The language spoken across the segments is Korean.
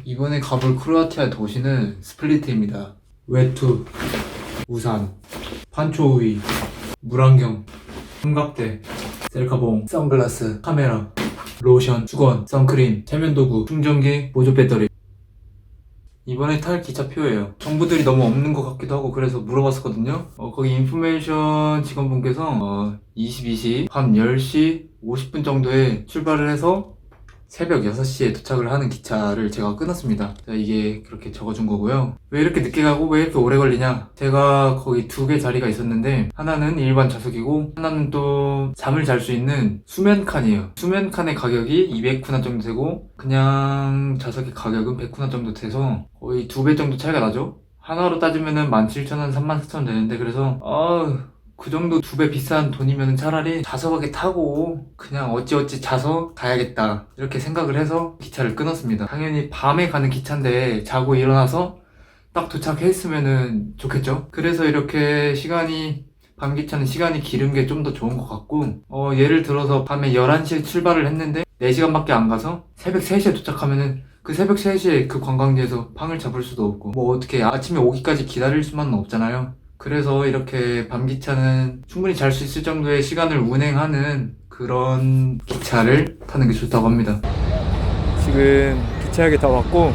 이번에 가볼 크로아티아 도시는 스플리트입니다. 외투, 우산, 판초우이, 물안경, 삼각대, 셀카봉, 선글라스, 카메라, 로션, 수건, 선크림, 세면도구, 충전기, 보조 배터리. 이번에 탈 기차표예요. 정보들이 너무 없는 것 같기도 하고 그래서 물어봤었거든요. 거기 인포메이션 직원분께서 22시, 밤 10시 50분 정도에 출발을 해서 새벽 6시에 도착을 하는 기차를 제가 끊었습니다. 자, 이게 그렇게 적어준 거고요. 왜 이렇게 늦게 가고 왜 이렇게 오래 걸리냐? 제가 거기 두 개 자리가 있었는데 하나는 일반 좌석이고 하나는 또 잠을 잘 수 있는 수면 칸이에요. 수면 칸의 가격이 200쿠나 정도 되고 그냥 좌석의 가격은 100쿠나 정도 돼서 거의 2배 정도 차이가 나죠? 하나로 따지면은 17,000원, 34,000원 되는데 그래서 그 정도 2배 비싼 돈이면 차라리 좌석에 타고 그냥 어찌어찌 자서 가야겠다 이렇게 생각을 해서 기차를 끊었습니다. 당연히 밤에 가는 기차인데 자고 일어나서 딱 도착했으면 좋겠죠. 그래서 이렇게 밤 기차는 시간이 기른 게 좀 더 좋은 것 같고 예를 들어서 밤에 11시에 출발을 했는데 4시간밖에 안 가서 새벽 3시에 도착하면은 그 새벽 3시에 그 관광지에서 팡을 잡을 수도 없고 뭐 어떻게 아침에 오기까지 기다릴 수만은 없잖아요. 그래서 이렇게 밤 기차는 충분히 잘 수 있을 정도의 시간을 운행하는 그런 기차를 타는 게 좋다고 합니다. 지금 기차역에 다 왔고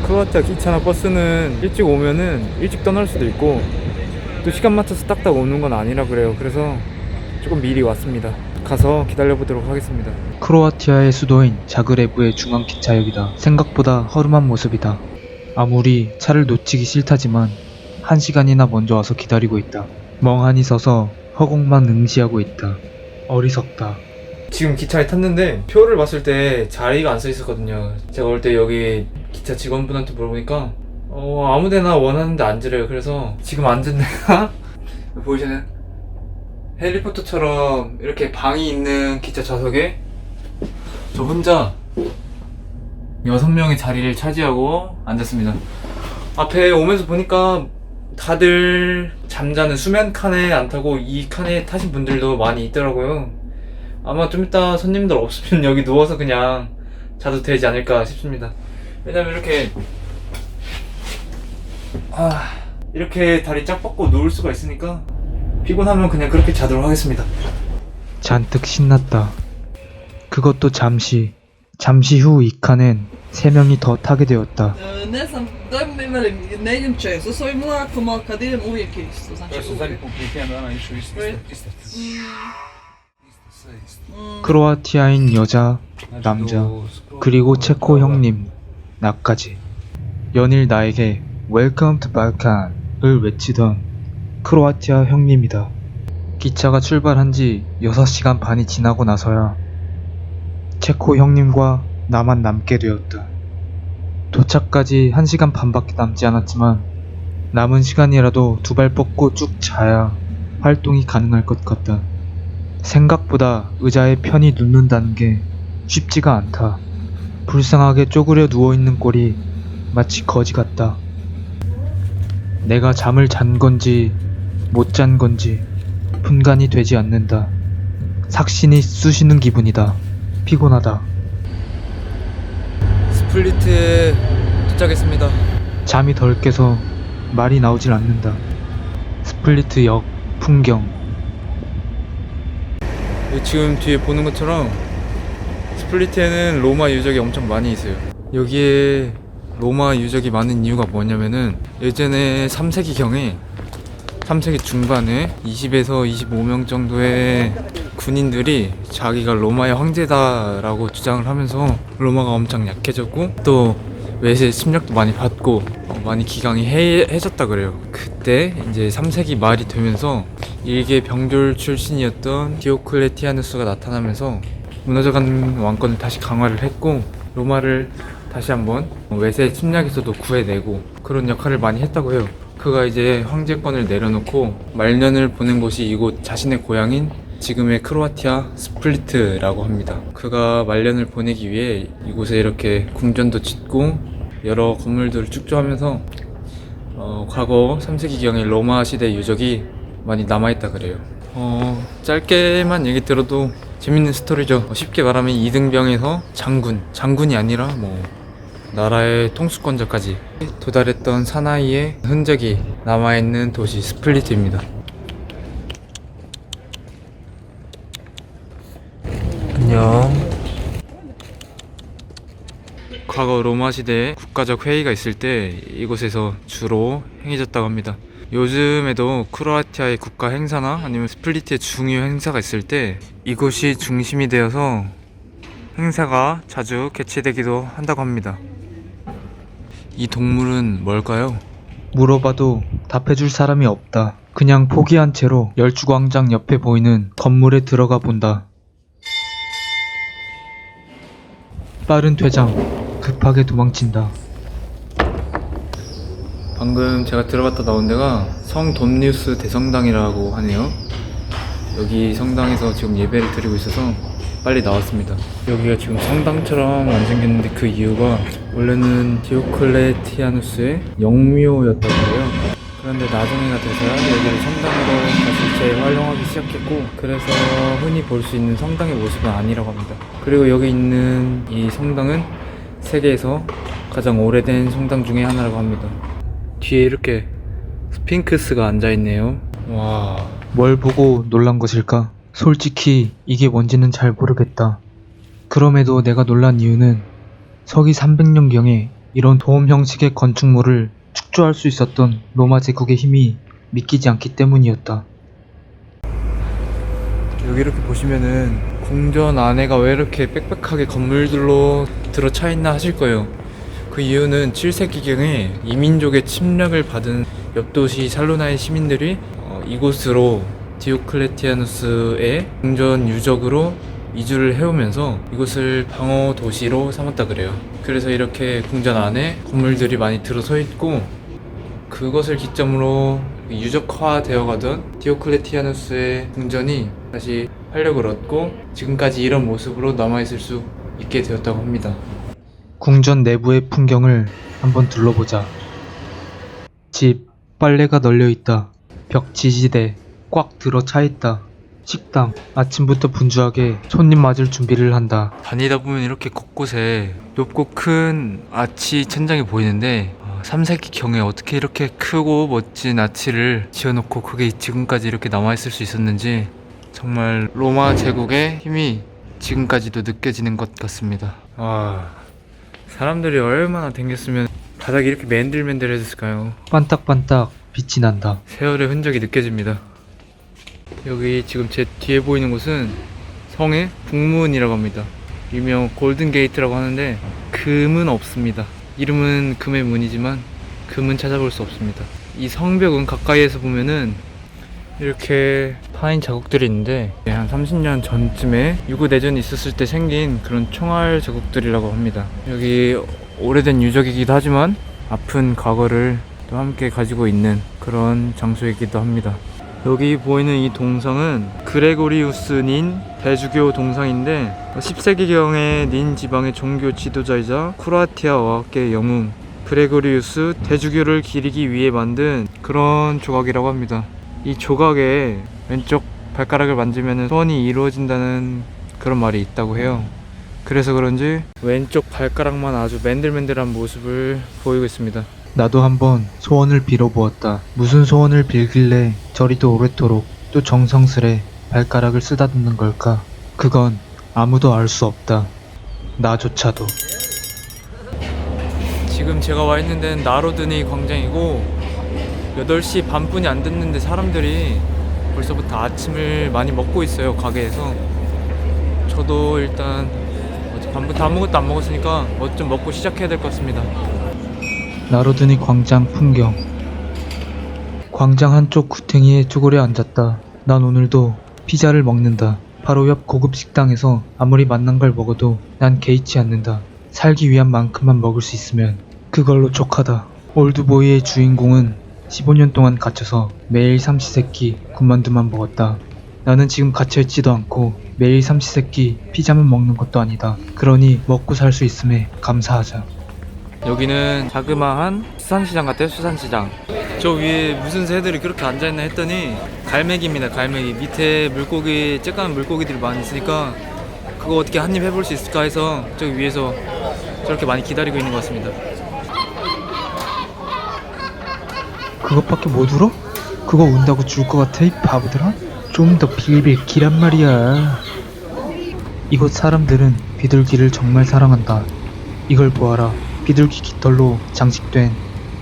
크로아티아 기차나 버스는 일찍 오면은 일찍 떠날 수도 있고 또 시간 맞춰서 딱딱 오는 건 아니라 그래요. 그래서 조금 미리 왔습니다. 가서 기다려보도록 하겠습니다. 크로아티아의 수도인 자그레브의 중앙 기차역이다. 생각보다 허름한 모습이다. 아무리 차를 놓치기 싫다지만 1시간이나 먼저 와서 기다리고 있다. 멍하니 서서 허공만 응시하고 있다. 어리석다. 지금 기차에 탔는데 표를 봤을 때 자리가 안 써 있었거든요. 제가 올 때 여기 기차 직원분한테 물어보니까 아무데나 원하는데 앉으래요. 그래서 지금 앉은 데가 보이시는 해리포터처럼 이렇게 방이 있는 기차 좌석에 저 혼자 6명의 자리를 차지하고 앉았습니다. 앞에 오면서 보니까 다들 잠자는 수면 칸에 안 타고 이 칸에 타신 분들도 많이 있더라고요. 아마 좀 이따 손님들 없으면 여기 누워서 그냥 자도 되지 않을까 싶습니다. 왜냐면 이렇게 다리 쫙 뻗고 누울 수가 있으니까 피곤하면 그냥 그렇게 자도록 하겠습니다. 잔뜩 신났다. 그것도 잠시 후 이 칸엔 3명이 더 타게 되었다. Nästan, de är väldigt nejmtjej, så sa ju många kommer att kadira ojakist och sen 크로아티아인 여자, 남자, 그리고 체코 형님, 나까지. 연일 나에게 Welcome to Balkan을 외치던 크로아티아 형님이다. 기차가 출발한 지 6시간 반이 지나고 나서야 체코 형님과 나만 남게 되었다. 도착까지 1시간 반밖에 남지 않았지만 남은 시간이라도 2발 뻗고 쭉 자야 활동이 가능할 것 같다. 생각보다 의자에 편히 눕는다는 게 쉽지가 않다. 불쌍하게 쪼그려 누워있는 꼴이 마치 거지 같다. 내가 잠을 잔 건지 못 잔 건지 분간이 되지 않는다. 삭신이 쑤시는 기분이다. 피곤하다. 스플리트에 도착했습니다. 잠이 덜 깨서 말이 나오질 않는다. 스플리트 역 풍경. 지금 뒤에 보는 것처럼 스플리트에는 로마 유적이 엄청 많이 있어요. 여기에 로마 유적이 많은 이유가 뭐냐면은 예전에 3세기경에 3세기 중반에 20에서 25명 정도의 군인들이 자기가 로마의 황제다라고 주장을 하면서 로마가 엄청 약해졌고 또 외세 침략도 많이 받고 많이 기강이 해졌다 그래요. 그때 이제 3세기 말이 되면서 일개 병졸 출신이었던 디오클레티아누스가 나타나면서 무너져간 왕권을 다시 강화를 했고 로마를 다시 한번 외세 침략에서도 구해내고 그런 역할을 많이 했다고 해요. 그가 이제 황제권을 내려놓고 말년을 보낸 곳이 이곳 자신의 고향인 지금의 크로아티아 스플리트라고 합니다. 그가 말년을 보내기 위해 이곳에 이렇게 궁전도 짓고 여러 건물들을 축조하면서 과거 3세기경의 로마 시대 유적이 많이 남아있다 그래요. 짧게만 얘기 들어도 재밌는 스토리죠. 쉽게 말하면 이등병에서 장군이 아니라 나라의 통수권자까지 도달했던 사나이의 흔적이 남아있는 도시 스플리트입니다. 안녕. 과거 로마 시대에 국가적 회의가 있을 때 이곳에서 주로 행해졌다고 합니다. 요즘에도 크로아티아의 국가 행사나 아니면 스플리트의 중요 행사가 있을 때 이곳이 중심이 되어서 행사가 자주 개최되기도 한다고 합니다. 이 동물은 뭘까요? 물어봐도 답해줄 사람이 없다. 그냥 포기한 채로 열주광장 옆에 보이는 건물에 들어가 본다. 빠른 퇴장, 급하게 도망친다. 방금 제가 들어갔다 나온 데가 성 돈니우스 대성당이라고 하네요. 여기 성당에서 지금 예배를 드리고 있어서 빨리 나왔습니다. 여기가 지금 성당처럼 안 생겼는데 그 이유가 원래는 디오클레티아누스의 영묘였다고 해요. 그런데 나중에가 돼서야 여기를 성당으로 다시 재활용하기 시작했고, 그래서 흔히 볼 수 있는 성당의 모습은 아니라고 합니다. 그리고 여기 있는 이 성당은 세계에서 가장 오래된 성당 중에 하나라고 합니다. 뒤에 이렇게 스핑크스가 앉아있네요. 와, 뭘 보고 놀란 것일까? 솔직히 이게 뭔지는 잘 모르겠다. 그럼에도 내가 놀란 이유는 서기 300년경에 이런 도움 형식의 건축물을 축조할 수 있었던 로마 제국의 힘이 믿기지 않기 때문이었다. 여기 이렇게 보시면은 궁전 안에가 왜 이렇게 빽빽하게 건물들로 들어차 있나 하실 거예요. 그 이유는 7세기경에 이민족의 침략을 받은 옆도시 살로나의 시민들이 이곳으로 디오클레티아누스의 궁전 유적으로 이주를 해오면서 이곳을 방어 도시로 삼았다 그래요. 그래서 이렇게 궁전 안에 건물들이 많이 들어서 있고, 그것을 기점으로 유적화 되어가던 디오클레티아누스의 궁전이 다시 활력을 얻고 지금까지 이런 모습으로 남아있을 수 있게 되었다고 합니다. 궁전 내부의 풍경을 한번 둘러보자. 집, 빨래가 널려있다. 벽 지지대, 꽉 들어차 있다. 식당, 아침부터 분주하게 손님 맞을 준비를 한다. 다니다 보면 이렇게 곳곳에 높고 큰 아치 천장이 보이는데 3세기경에 어떻게 이렇게 크고 멋진 아치를 지어놓고 그게 지금까지 이렇게 남아있을 수 있었는지 정말 로마 제국의 힘이 지금까지도 느껴지는 것 같습니다. 사람들이 얼마나 댕겼으면 바닥이 이렇게 맨들맨들해졌을까요? 반딱반딱 빛이 난다. 세월의 흔적이 느껴집니다. 여기 지금 제 뒤에 보이는 곳은 성의 북문이라고 합니다. 일명 골든 게이트라고 하는데 금은 없습니다. 이름은 금의 문이지만 금은 찾아볼 수 없습니다. 이 성벽은 가까이에서 보면은 이렇게 파인 자국들이 있는데 한 30년 전쯤에 유구내전이 있었을 때 생긴 그런 총알 자국들이라고 합니다. 여기 오래된 유적이기도 하지만 아픈 과거를 또 함께 가지고 있는 그런 장소이기도 합니다. 여기 보이는 이 동상은 그레고리우스 닌 대주교 동상인데 10세기경에 닌 지방의 종교 지도자이자 크로아티아 어학계의 영웅 그레고리우스 대주교를 기리기 위해 만든 그런 조각이라고 합니다. 이 조각에 왼쪽 발가락을 만지면 소원이 이루어진다는 그런 말이 있다고 해요. 그래서 그런지 왼쪽 발가락만 아주 맨들맨들한 모습을 보이고 있습니다. 나도 한번 소원을 빌어보았다. 무슨 소원을 빌길래 저리도 오래도록 또 정성스레 발가락을 쓰다듬는 걸까? 그건 아무도 알 수 없다. 나조차도. 지금 제가 와 있는 데는 나로드니 광장이고 8시 반뿐이 안 됐는데 사람들이 벌써부터 아침을 많이 먹고 있어요, 가게에서. 저도 일단 어제 밤부터 아무것도 안 먹었으니까 뭐 좀 먹고 시작해야 될 것 같습니다. 나로드니 광장 풍경. 광장 한쪽 구탱이에 쪼그려 앉았다. 난 오늘도 피자를 먹는다. 바로 옆 고급 식당에서 아무리 맛난 걸 먹어도 난 개의치 않는다. 살기 위한 만큼만 먹을 수 있으면 그걸로 족하다. 올드보이의 주인공은 15년 동안 갇혀서 매일 삼시세끼 군만두만 먹었다. 나는 지금 갇혀있지도 않고 매일 삼시세끼 피자만 먹는 것도 아니다. 그러니 먹고 살 수 있음에 감사하자. 여기는 자그마한 수산시장 같아요. 수산시장. 저 위에 무슨 새들이 그렇게 앉아있나 했더니 갈매기입니다. 갈매기. 밑에 물고기, 쬐까만 물고기들이 많이 있으니까 그거 어떻게 한입 해볼 수 있을까 해서 저기 위에서 저렇게 많이 기다리고 있는 것 같습니다. 그것밖에 못 울어? 그거 운다고 줄 것 같아 이 바보들아? 좀 더 빌빌 기란 말이야. 이곳 사람들은 비둘기를 정말 사랑한다. 이걸 보아라. 비둘기 깃털로 장식된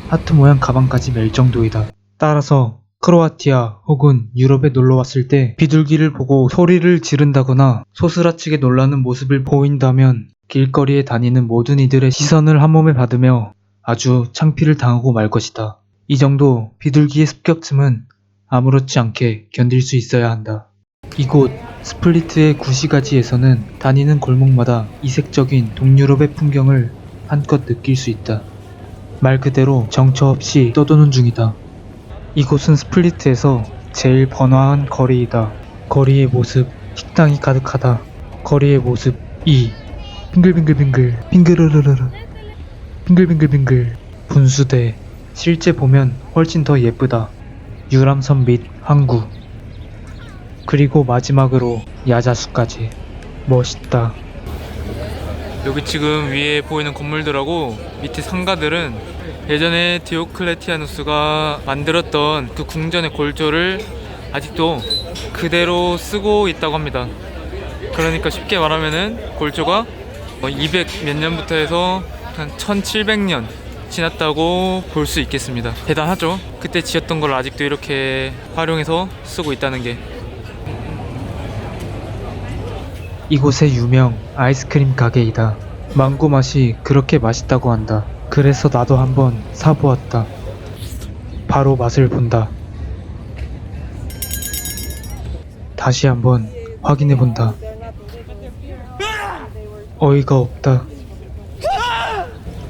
하트 모양 가방까지 멜 정도이다. 따라서 크로아티아 혹은 유럽에 놀러 왔을 때 비둘기를 보고 소리를 지른다거나 소스라치게 놀라는 모습을 보인다면 길거리에 다니는 모든 이들의 시선을 한몸에 받으며 아주 창피를 당하고 말 것이다. 이 정도 비둘기의 습격쯤은 아무렇지 않게 견딜 수 있어야 한다. 이곳 스플리트의 구시가지에서는 다니는 골목마다 이색적인 동유럽의 풍경을 한껏 느낄 수 있다. 말 그대로 정처 없이 떠도는 중이다. 이곳은 스플리트에서 제일 번화한 거리이다. 거리의 모습, 식당이 가득하다. 거리의 모습 2. 빙글빙글빙글, 빙그르르르르, 빙글빙글빙글, 분수대. 실제 보면 훨씬 더 예쁘다. 유람선 및 항구. 그리고 마지막으로 야자수까지. 멋있다. 여기 지금 위에 보이는 건물들하고 밑에 상가들은 예전에 디오클레티아누스가 만들었던 그 궁전의 골조를 아직도 그대로 쓰고 있다고 합니다. 그러니까 쉽게 말하면은 골조가 200 몇 년부터 해서 한 1700년 지났다고 볼 수 있겠습니다. 대단하죠? 그때 지었던 걸 아직도 이렇게 활용해서 쓰고 있다는 게. 이곳의 유명 아이스크림 가게이다. 망고 맛이 그렇게 맛있다고 한다. 그래서 나도 한번 사보았다. 바로 맛을 본다. 다시 한번 확인해본다. 어이가 없다.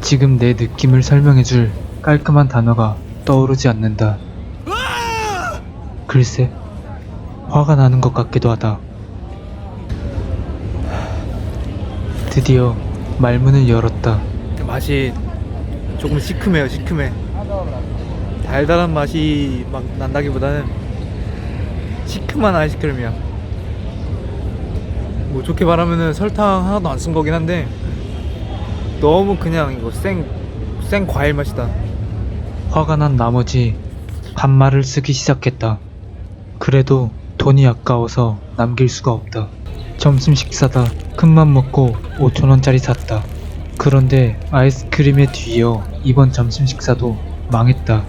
지금 내 느낌을 설명해줄 깔끔한 단어가 떠오르지 않는다. 글쎄, 화가 나는 것 같기도 하다. 드디어 말문을 열었다. 맛이 조금 시큼해요. 시큼해. 달달한 맛이 막 난다기보다는 시큼한 아이스크림이야. 뭐 좋게 말하면은 설탕 하나도 안 쓴 거긴 한데 너무 그냥 이거 생 과일 맛이다. 화가 난 나머지 반말을 쓰기 시작했다. 그래도 돈이 아까워서 남길 수가 없다. 점심 식사다. 큰맘 먹고 5,000원짜리 샀다. 그런데 아이스크림에 뒤이어 이번 점심 식사도 망했다.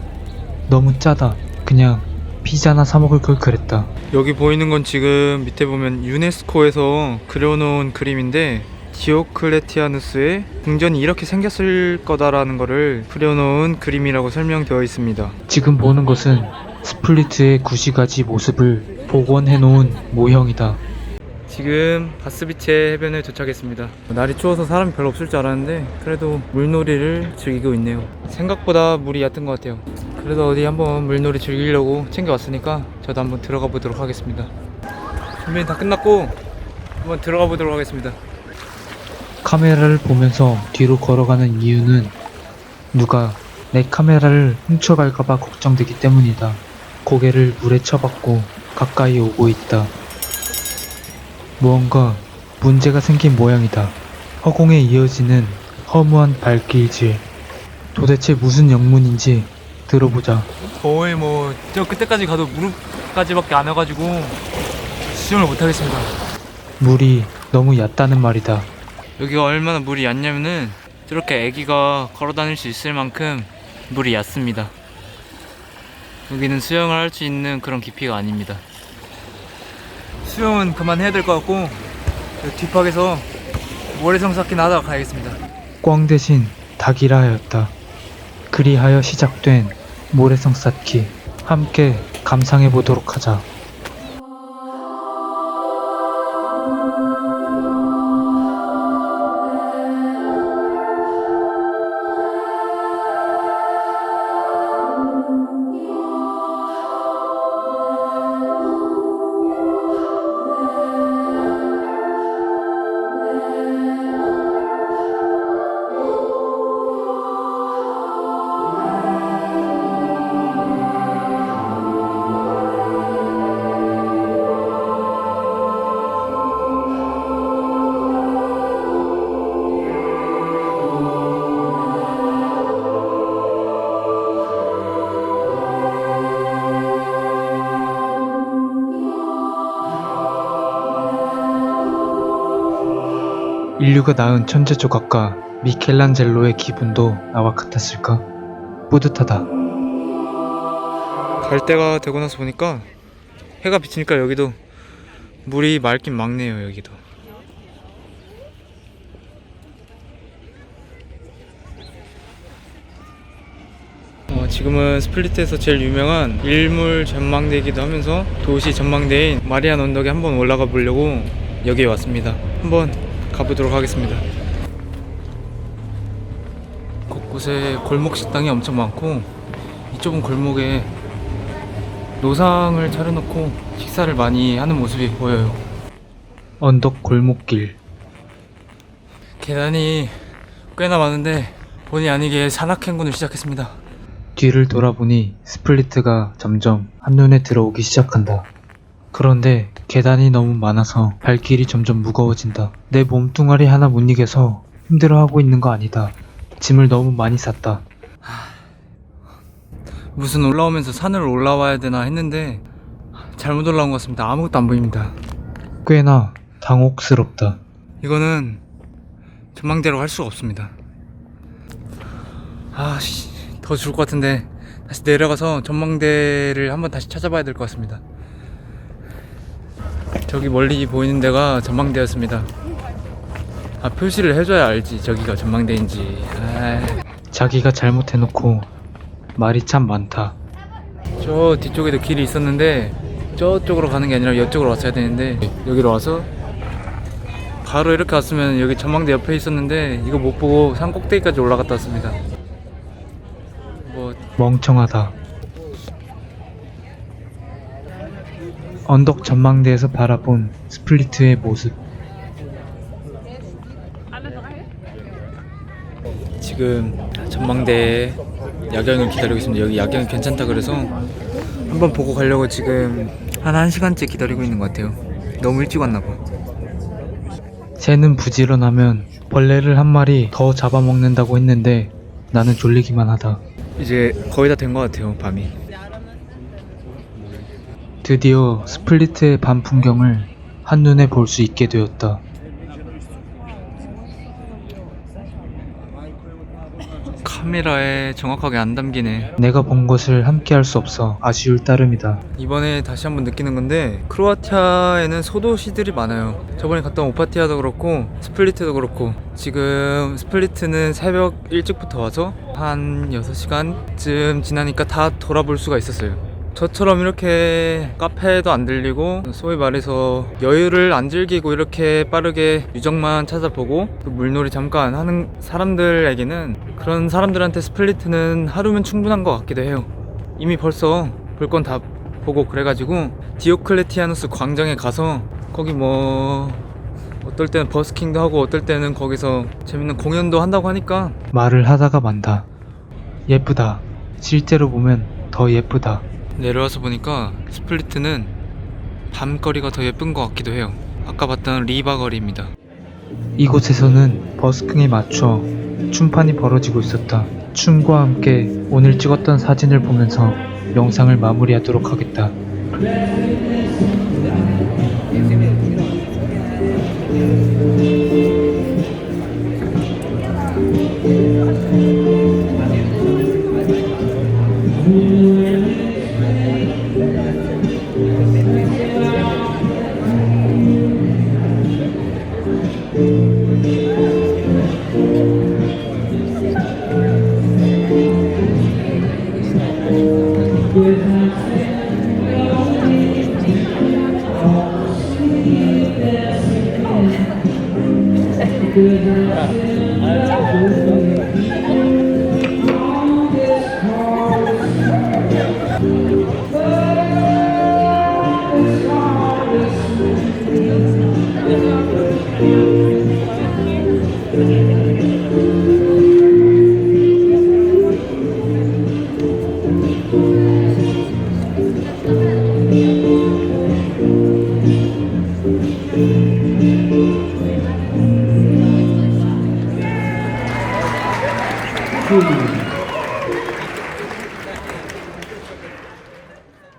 너무 짜다. 그냥 피자나 사 먹을 걸 그랬다. 여기 보이는 건 지금 밑에 보면 유네스코에서 그려놓은 그림인데 디오클레티아누스의 궁전이 이렇게 생겼을 거다라는 거를 그려놓은 그림이라고 설명되어 있습니다. 지금 보는 것은 스플리트의 구시가지 모습을 복원해놓은 모형이다. 지금 바스비체 해변에 도착했습니다. 날이 추워서 사람이 별로 없을 줄 알았는데 그래도 물놀이를 즐기고 있네요. 생각보다 물이 얕은 것 같아요. 그래도 어디 한번 물놀이 즐기려고 챙겨왔으니까 저도 한번 들어가 보도록 하겠습니다. 준비는 다 끝났고 한번 들어가 보도록 하겠습니다. 카메라를 보면서 뒤로 걸어가는 이유는 누가 내 카메라를 훔쳐갈까봐 걱정되기 때문이다. 고개를 물에 쳐박고 가까이 오고 있다. 무언가 문제가 생긴 모양이다. 허공에 이어지는 허무한 발길질. 도대체 무슨 영문인지 들어보자. 거의 저 그때까지 가도 무릎까지밖에 안 와가지고 수영을 못하겠습니다. 물이 너무 얕다는 말이다. 여기가 얼마나 물이 얕냐면은 저렇게 애기가 걸어다닐 수 있을 만큼 물이 얕습니다. 여기는 수영을 할 수 있는 그런 깊이가 아닙니다. 수영은 그만해야 될 것 같고 뒷팍에서 모래성 쌓기나 하다가 가야겠습니다. 꽝 대신 닭이라 하였다. 그리하여 시작된 모래성 쌓기, 함께 감상해 보도록 하자. 인류가 낳은 천재 조각가 미켈란젤로의 기분도 나와 같았을까? 뿌듯하다. 갈 때가 되고 나서 보니까 해가 비치니까 여기도 물이 맑긴 맑네요. 여기도. 지금은 스플리트에서 제일 유명한 일몰 전망대이기도 하면서 도시 전망대인 마리안 언덕에 한번 올라가 보려고 여기에 왔습니다. 한번 가보도록 하겠습니다. 곳곳에 골목 식당이 엄청 많고 이 좁은 골목에 노상을 차려놓고 식사를 많이 하는 모습이 보여요. 언덕 골목길. 계단이 꽤나 많은데 본의 아니게 산악행군을 시작했습니다. 뒤를 돌아보니 스플리트가 점점 한눈에 들어오기 시작한다. 그런데 계단이 너무 많아서 발길이 점점 무거워진다. 내 몸뚱아리 하나 못 이겨서 힘들어하고 있는 거 아니다. 짐을 너무 많이 쌌다. 무슨 올라오면서 산을 올라와야 되나 했는데 잘못 올라온 것 같습니다. 아무것도 안 보입니다. 꽤나 당혹스럽다. 이거는 전망대로 할 수가 없습니다. 더 죽을 것 같은데 다시 내려가서 전망대를 한번 다시 찾아봐야 될 것 같습니다. 저기 멀리 보이는 데가 전망대였습니다. 표시를 해줘야 알지 저기가 전망대인지. 자기가 잘못해놓고 말이 참 많다. 저 뒤쪽에도 길이 있었는데 저쪽으로 가는 게 아니라 이쪽으로 왔어야 되는데 여기로 와서 바로 이렇게 왔으면 여기 전망대 옆에 있었는데 이거 못 보고 산 꼭대기까지 올라갔다 왔습니다. 멍청하다. 언덕 전망대에서 바라본 스플리트의 모습. 지금 전망대에 야경을 기다리고 있습니다. 여기 야경이 괜찮다 그래서 한번 보고 가려고 지금 한 1시간째 기다리고 있는 것 같아요. 너무 일찍 왔나 봐. 새는 부지런하면 벌레를 한 마리 더 잡아먹는다고 했는데 나는 졸리기만 하다. 이제 거의 다 된 것 같아요. 밤이. 드디어 스플리트의 밤 풍경을 한눈에 볼 수 있게 되었다. 카메라에 정확하게 안 담기네. 내가 본 것을 함께 할 수 없어 아쉬울 따름이다. 이번에 다시 한번 느끼는 건데 크로아티아에는 소도시들이 많아요. 저번에 갔다 온 오파티아도 그렇고 스플리트도 그렇고 지금 스플리트는 새벽 일찍부터 와서 한 6시간쯤 지나니까 다 돌아볼 수가 있었어요. 저처럼 이렇게 카페도 안 들리고 소위 말해서 여유를 안 즐기고 이렇게 빠르게 유적만 찾아보고 또 물놀이 잠깐 하는 사람들에게는 그런 사람들한테 스플리트는 하루면 충분한 것 같기도 해요. 이미 벌써 볼 건 다 보고 그래가지고 디오클레티아누스 광장에 가서 거기 어떨 때는 버스킹도 하고 어떨 때는 거기서 재밌는 공연도 한다고 하니까 말을 하다가 만다. 예쁘다. 실제로 보면 더 예쁘다. 내려와서 보니까 스플리트는 밤거리가 더 예쁜 것 같기도 해요. 아까 봤던 리바 거리입니다. 이곳에서는 버스킹에 맞춰 춤판이 벌어지고 있었다. 춤과 함께 오늘 찍었던 사진을 보면서 영상을 마무리하도록 하겠다.